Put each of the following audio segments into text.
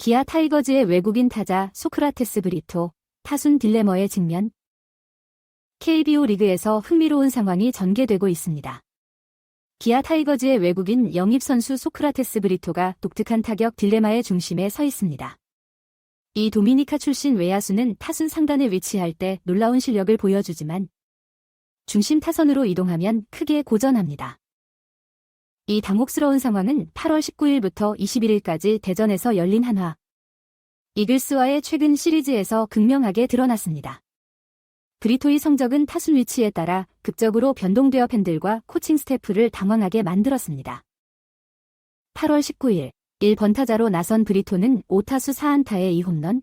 기아 타이거즈의 외국인 타자 소크라테스 브리토, 타순 딜레머에 직면. KBO 리그에서 흥미로운 상황이 전개되고 있습니다. 기아 타이거즈의 외국인 영입선수 소크라테스 브리토가 독특한 타격 딜레마의 중심에 서 있습니다. 이 도미니카 출신 외야수는 타순 상단에 위치할 때 놀라운 실력을 보여주지만 중심 타선으로 이동하면 크게 고전합니다. 이 당혹스러운 상황은 8월 19일부터 21일까지 대전에서 열린 한화 이글스와의 최근 시리즈에서 극명하게 드러났습니다. 브리토의 성적은 타순 위치에 따라 극적으로 변동되어 팬들과 코칭 스태프를 당황하게 만들었습니다. 8월 19일 1번타자로 나선 브리토는 5타수 4안타에 2홈런,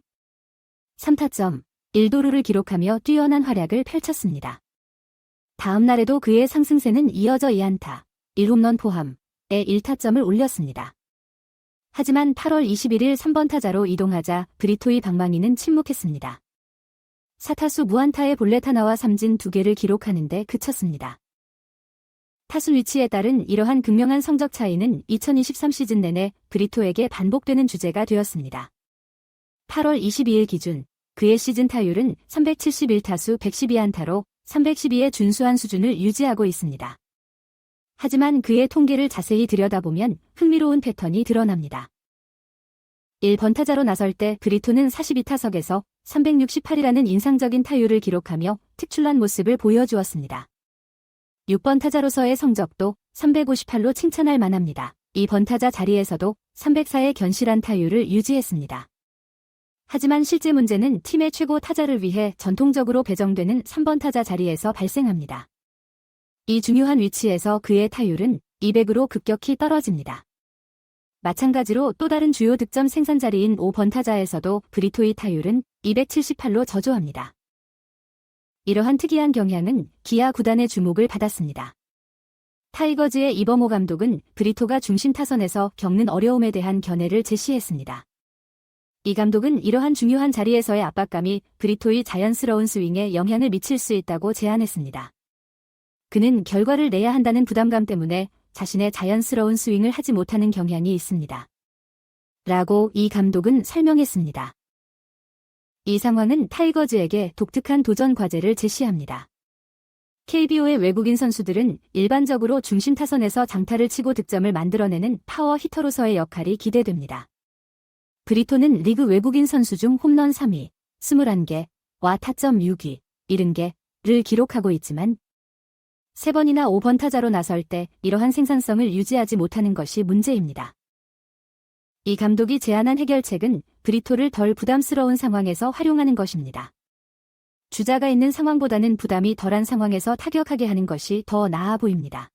3타점, 1도루를 기록하며 뛰어난 활약을 펼쳤습니다. 다음 날에도 그의 상승세는 이어져 2안타, 1홈런 포함에 1타점을 올렸습니다. 하지만 8월 21일 3번타자로 이동하자 브리토의 방망이는 침묵했습니다. 4타수 무안타의 볼넷 하나와 삼진 2개를 기록하는데 그쳤습니다. 타순 위치에 따른 이러한 극명한 성적 차이는 2023 시즌 내내 브리토에게 반복되는 주제가 되었습니다. 8월 22일 기준 그의 시즌 타율은 371타수 112안타로 312의 준수한 수준을 유지하고 있습니다. 하지만 그의 통계를 자세히 들여다보면 흥미로운 패턴이 드러납니다. 1번타자로 나설 때 브리토는 42타석에서 368이라는 인상적인 타율을 기록하며 특출난 모습을 보여주었습니다. 6번타자로서의 성적도 358로 칭찬할 만합니다. 2번타자 자리에서도 304의 견실한 타율을 유지했습니다. 하지만 실제 문제는 팀의 최고 타자를 위해 전통적으로 배정되는 3번타자 자리에서 발생합니다. 이 중요한 위치에서 그의 타율은 200으로 급격히 떨어집니다. 마찬가지로 또 다른 주요 득점 생산 자리인 5번타자에서도 브리토의 타율은 278로 저조합니다. 이러한 특이한 경향은 기아 구단의 주목을 받았습니다. 타이거즈의 이범호 감독은 브리토가 중심 타선에서 겪는 어려움에 대한 견해를 제시했습니다. 이 감독은 이러한 중요한 자리에서의 압박감이 브리토의 자연스러운 스윙에 영향을 미칠 수 있다고 제안했습니다. 그는 결과를 내야 한다는 부담감 때문에 자신의 자연스러운 스윙을 하지 못하는 경향이 있습니다. 라고 이 감독은 설명했습니다. 이 상황은 타이거즈에게 독특한 도전 과제를 제시합니다. KBO의 외국인 선수들은 일반적으로 중심 타선에서 장타를 치고 득점을 만들어내는 파워 히터로서의 역할이 기대됩니다. 브리토는 리그 외국인 선수 중 홈런 3위, 21개와 타점 6위, 70개를 기록하고 있지만 3번이나 5번 타자로 나설 때 이러한 생산성을 유지하지 못하는 것이 문제입니다. 이 감독이 제안한 해결책은 브리토를 덜 부담스러운 상황에서 활용하는 것입니다. 주자가 있는 상황보다는 부담이 덜한 상황에서 타격하게 하는 것이 더 나아 보입니다.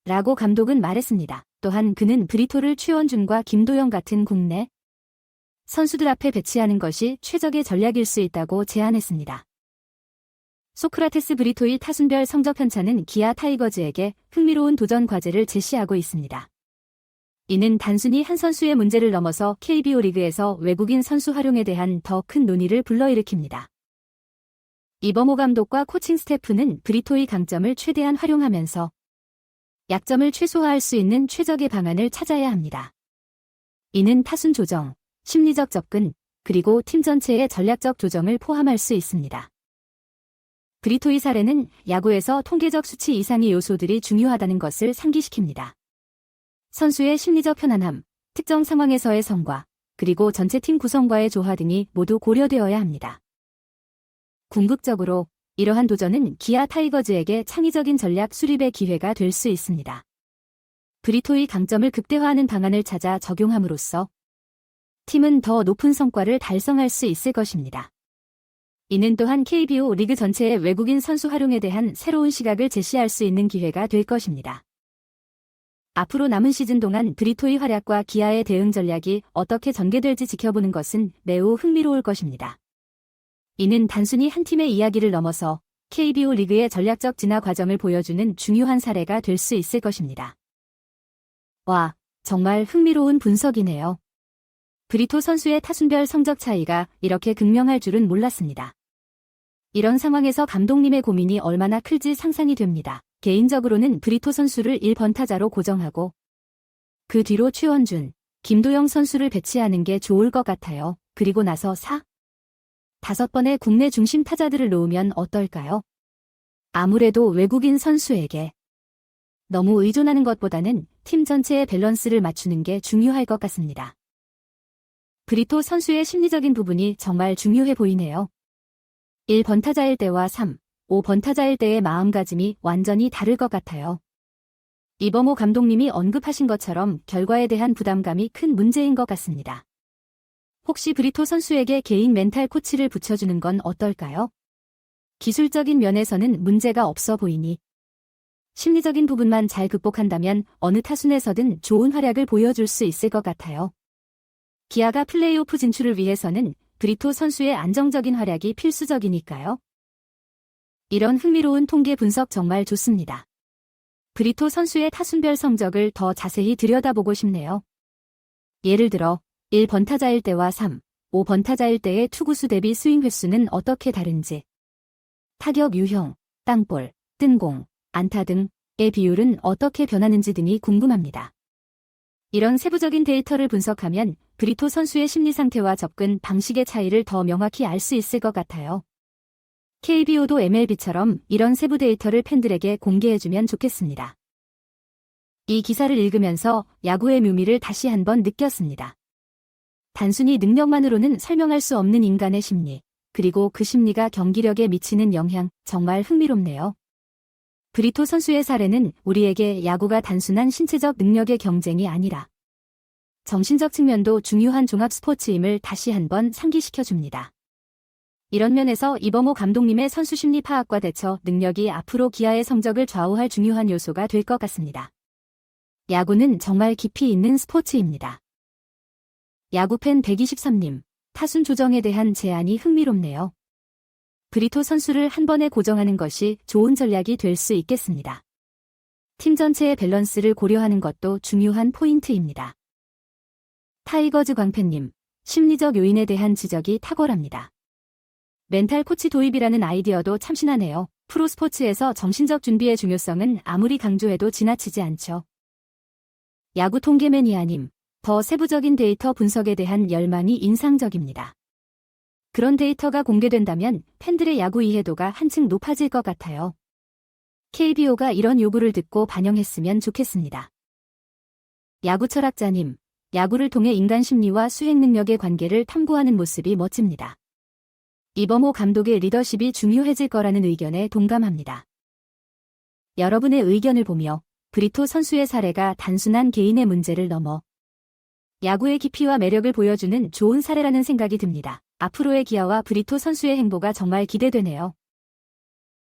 라고 감독은 말했습니다. 또한 그는 브리토를 최원준과 김도영 같은 국내 선수들 앞에 배치하는 것이 최적의 전략일 수 있다고 제안했습니다. 소크라테스 브리토의 타순별 성적 편차는 기아 타이거즈에게 흥미로운 도전 과제를 제시하고 있습니다. 이는 단순히 한 선수의 문제를 넘어서 KBO 리그에서 외국인 선수 활용에 대한 더 큰 논의를 불러일으킵니다. 이범호 감독과 코칭 스태프는 브리토의 강점을 최대한 활용하면서 약점을 최소화할 수 있는 최적의 방안을 찾아야 합니다. 이는 타순 조정, 심리적 접근, 그리고 팀 전체의 전략적 조정을 포함할 수 있습니다. 브리토의 사례는 야구에서 통계적 수치 이상의 요소들이 중요하다는 것을 상기시킵니다. 선수의 심리적 편안함, 특정 상황에서의 성과, 그리고 전체 팀 구성과의 조화 등이 모두 고려되어야 합니다. 궁극적으로 이러한 도전은 기아 타이거즈에게 창의적인 전략 수립의 기회가 될 수 있습니다. 브리토의 강점을 극대화하는 방안을 찾아 적용함으로써 팀은 더 높은 성과를 달성할 수 있을 것입니다. 이는 또한 KBO 리그 전체의 외국인 선수 활용에 대한 새로운 시각을 제시할 수 있는 기회가 될 것입니다. 앞으로 남은 시즌 동안 브리토의 활약과 기아의 대응 전략이 어떻게 전개될지 지켜보는 것은 매우 흥미로울 것입니다. 이는 단순히 한 팀의 이야기를 넘어서 KBO 리그의 전략적 진화 과정을 보여주는 중요한 사례가 될 수 있을 것입니다. 와, 정말 흥미로운 분석이네요. 브리토 선수의 타순별 성적 차이가 이렇게 극명할 줄은 몰랐습니다. 이런 상황에서 감독님의 고민이 얼마나 클지 상상이 됩니다. 개인적으로는 브리토 선수를 1번 타자로 고정하고 그 뒤로 최원준, 김도영 선수를 배치하는 게 좋을 것 같아요. 그리고 나서 4, 5번의 국내 중심 타자들을 놓으면 어떨까요? 아무래도 외국인 선수에게 너무 의존하는 것보다는 팀 전체의 밸런스를 맞추는 게 중요할 것 같습니다. 브리토 선수의 심리적인 부분이 정말 중요해 보이네요. 1번 타자일 때와 3, 5번 타자일 때의 마음가짐이 완전히 다를 것 같아요. 이범호 감독님이 언급하신 것처럼 결과에 대한 부담감이 큰 문제인 것 같습니다. 혹시 브리토 선수에게 개인 멘탈 코치를 붙여주는 건 어떨까요? 기술적인 면에서는 문제가 없어 보이니 심리적인 부분만 잘 극복한다면 어느 타순에서든 좋은 활약을 보여줄 수 있을 것 같아요. 기아가 플레이오프 진출을 위해서는 브리토 선수의 안정적인 활약이 필수적이니까요. 이런 흥미로운 통계 분석 정말 좋습니다. 브리토 선수의 타순별 성적을 더 자세히 들여다보고 싶네요. 예를 들어 1번 타자일 때와 3, 5번 타자일 때의 투구수 대비 스윙 횟수는 어떻게 다른지, 타격 유형, 땅볼, 뜬공, 안타 등의 비율은 어떻게 변하는지 등이 궁금합니다. 이런 세부적인 데이터를 분석하면 브리토 선수의 심리 상태와 접근 방식의 차이를 더 명확히 알 수 있을 것 같아요. KBO도 MLB처럼 이런 세부 데이터를 팬들에게 공개해주면 좋겠습니다. 이 기사를 읽으면서 야구의 묘미를 다시 한번 느꼈습니다. 단순히 능력만으로는 설명할 수 없는 인간의 심리, 그리고 그 심리가 경기력에 미치는 영향, 정말 흥미롭네요. 브리토 선수의 사례는 우리에게 야구가 단순한 신체적 능력의 경쟁이 아니라 정신적 측면도 중요한 종합 스포츠임을 다시 한번 상기시켜줍니다. 이런 면에서 이범호 감독님의 선수 심리 파악과 대처 능력이 앞으로 기아의 성적을 좌우할 중요한 요소가 될 것 같습니다. 야구는 정말 깊이 있는 스포츠입니다. 야구팬 123님, 타순 조정에 대한 제안이 흥미롭네요. 브리토 선수를 한 번에 고정하는 것이 좋은 전략이 될 수 있겠습니다. 팀 전체의 밸런스를 고려하는 것도 중요한 포인트입니다. 타이거즈 광팬님, 심리적 요인에 대한 지적이 탁월합니다. 멘탈 코치 도입이라는 아이디어도 참신하네요. 프로스포츠에서 정신적 준비의 중요성은 아무리 강조해도 지나치지 않죠. 야구 통계 매니아님, 더 세부적인 데이터 분석에 대한 열망이 인상적입니다. 그런 데이터가 공개된다면 팬들의 야구 이해도가 한층 높아질 것 같아요. KBO가 이런 요구를 듣고 반영했으면 좋겠습니다. 야구 철학자님, 야구를 통해 인간 심리와 수행 능력의 관계를 탐구하는 모습이 멋집니다. 이범호 감독의 리더십이 중요해질 거라는 의견에 동감합니다. 여러분의 의견을 보며 브리토 선수의 사례가 단순한 개인의 문제를 넘어 야구의 깊이와 매력을 보여주는 좋은 사례라는 생각이 듭니다. 앞으로의 기아와 브리토 선수의 행보가 정말 기대되네요.